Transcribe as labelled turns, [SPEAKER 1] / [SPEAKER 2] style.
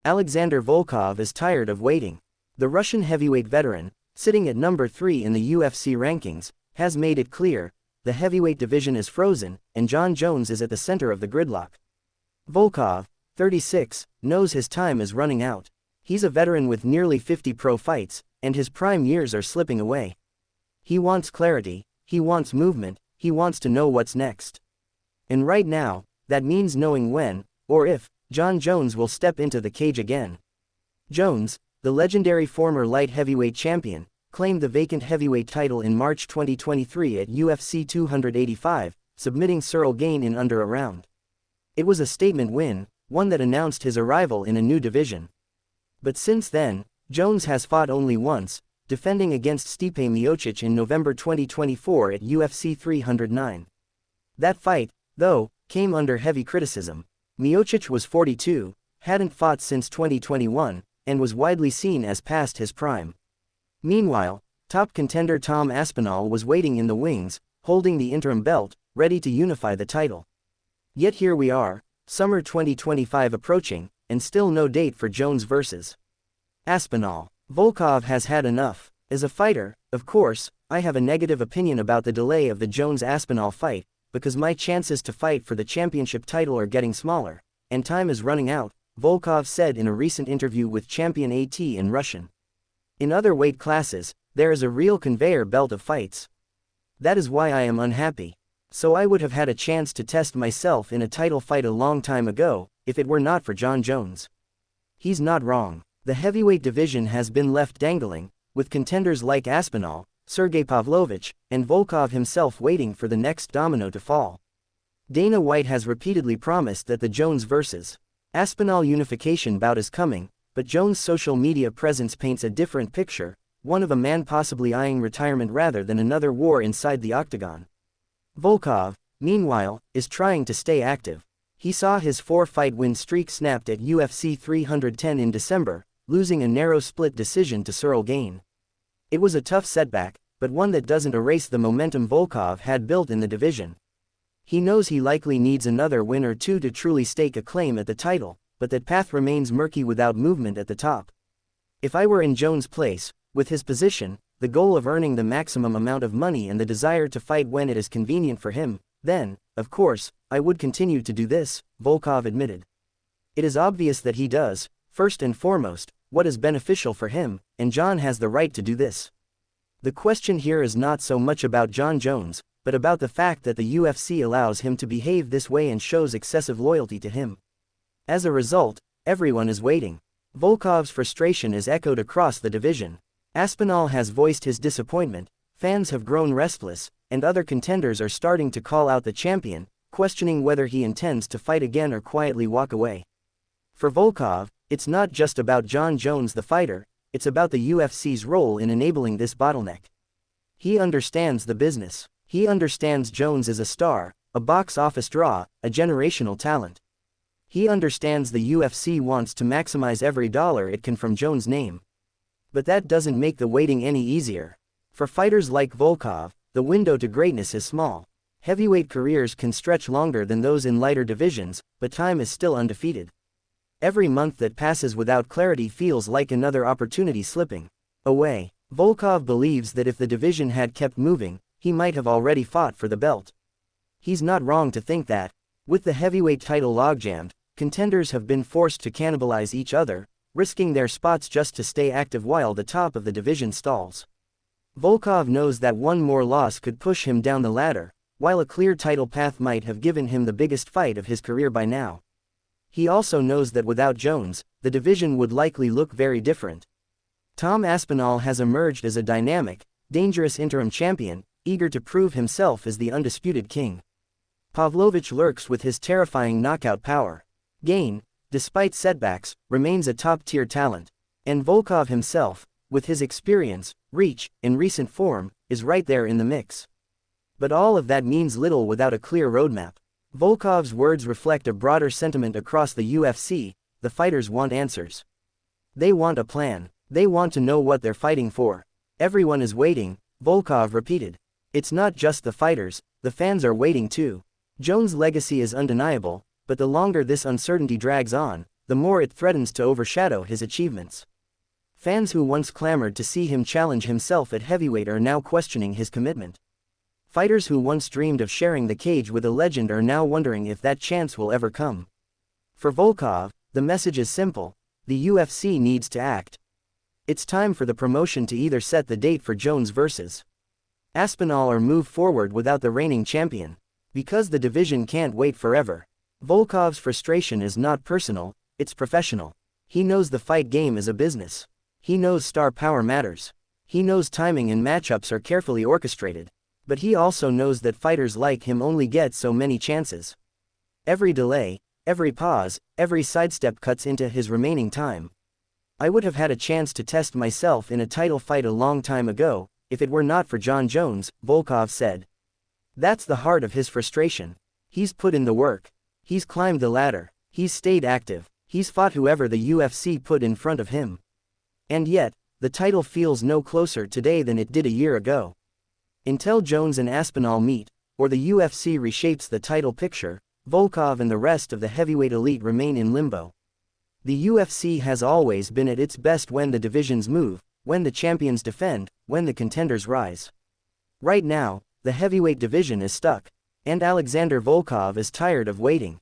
[SPEAKER 1] Alexander Volkov is tired of waiting. The Russian heavyweight veteran, sitting at number 3 in the UFC rankings, has made it clear, the heavyweight division is frozen, and Jon Jones is at the center of the gridlock. Volkov, 36, knows his time is running out. He's a veteran with nearly 50 pro fights, and his prime years are slipping away. He wants clarity, he wants movement, he wants to know what's next. And right now, that means knowing when, or if, Jon Jones will step into the cage again. Jones, the legendary former light heavyweight champion, claimed the vacant heavyweight title in March 2023 at UFC 285, submitting Cyril Gane in under a round. It was a statement win, one that announced his arrival in a new division. But since then, Jones has fought only once, defending against Stipe Miocic in November 2024 at UFC 309. That fight, though, came under heavy criticism. Miocic was 42, hadn't fought since 2021, and was widely seen as past his prime. Meanwhile, top contender Tom Aspinall was waiting in the wings, holding the interim belt, ready to unify the title. Yet here we are, summer 2025 approaching, and still no date for Jones versus Aspinall. Volkov has had enough. As a fighter, of course, I have a negative opinion about the delay of the Jones-Aspinall fight, because my chances to fight for the championship title are getting smaller, and time is running out, Volkov said in a recent interview with Champion AT in Russian. In other weight classes, there is a real conveyor belt of fights. That is why I am unhappy. So I would have had a chance to test myself in a title fight a long time ago, if it were not for Jon Jones. He's not wrong. The heavyweight division has been left dangling, with contenders like Aspinall, Sergey Pavlovich, and Volkov himself waiting for the next domino to fall. Dana White has repeatedly promised that the Jones vs. Aspinall unification bout is coming, but Jones' social media presence paints a different picture, one of a man possibly eyeing retirement rather than another war inside the octagon. Volkov, meanwhile, is trying to stay active. He saw his 4-fight win streak snapped at UFC 310 in December, losing a narrow split decision to Cyril Gane. It was a tough setback, but one that doesn't erase the momentum Volkov had built in the division. He knows he likely needs another win or two to truly stake a claim at the title, but that path remains murky without movement at the top. If I were in Jones' place, with his position, the goal of earning the maximum amount of money and the desire to fight when it is convenient for him, then, of course, I would continue to do this, Volkov admitted. It is obvious that he does, first and foremost, what is beneficial for him, and Jon has the right to do this. The question here is not so much about Jon Jones, but about the fact that the UFC allows him to behave this way and shows excessive loyalty to him. As a result, everyone is waiting. Volkov's frustration is echoed across the division. Aspinall has voiced his disappointment, fans have grown restless, and other contenders are starting to call out the champion, questioning whether he intends to fight again or quietly walk away. For Volkov, it's not just about Jon Jones the fighter, it's about the UFC's role in enabling this bottleneck. He understands the business. He understands Jones is a star, a box office draw, a generational talent. He understands the UFC wants to maximize every dollar it can from Jones' name. But that doesn't make the waiting any easier. For fighters like Volkov, the window to greatness is small. Heavyweight careers can stretch longer than those in lighter divisions, but time is still undefeated. Every month that passes without clarity feels like another opportunity slipping away. Volkov believes that if the division had kept moving, he might have already fought for the belt. He's not wrong to think that. With the heavyweight title logjammed, contenders have been forced to cannibalize each other, risking their spots just to stay active while the top of the division stalls. Volkov knows that one more loss could push him down the ladder, while a clear title path might have given him the biggest fight of his career by now. He also knows that without Jones, the division would likely look very different. Tom Aspinall has emerged as a dynamic, dangerous interim champion, eager to prove himself as the undisputed king. Pavlovich lurks with his terrifying knockout power. Gane, despite setbacks, remains a top-tier talent. And Volkov himself, with his experience, reach, and recent form, is right there in the mix. But all of that means little without a clear roadmap. Volkov's words reflect a broader sentiment across the UFC. The fighters want answers. They want a plan. They want to know what they're fighting for. Everyone is waiting, Volkov repeated. It's not just the fighters, the fans are waiting too. Jones' legacy is undeniable, but the longer this uncertainty drags on, the more it threatens to overshadow his achievements. Fans who once clamored to see him challenge himself at heavyweight are now questioning his commitment. Fighters who once dreamed of sharing the cage with a legend are now wondering if that chance will ever come. For Volkov, the message is simple: the UFC needs to act. It's time for the promotion to either set the date for Jones vs. Aspinall or move forward without the reigning champion, because the division can't wait forever. Volkov's frustration is not personal, it's professional. He knows the fight game is a business. He knows star power matters. He knows timing and matchups are carefully orchestrated. But he also knows that fighters like him only get so many chances. Every delay, every pause, every sidestep cuts into his remaining time. I would have had a chance to test myself in a title fight a long time ago, if it were not for Jon Jones, Volkov said. That's the heart of his frustration. He's put in the work. He's climbed the ladder. He's stayed active. He's fought whoever the UFC put in front of him. And yet, the title feels no closer today than it did a year ago. Until Jones and Aspinall meet, or the UFC reshapes the title picture, Volkov and the rest of the heavyweight elite remain in limbo. The UFC has always been at its best when the divisions move, when the champions defend, when the contenders rise. Right now, the heavyweight division is stuck, and Alexander Volkov is tired of waiting.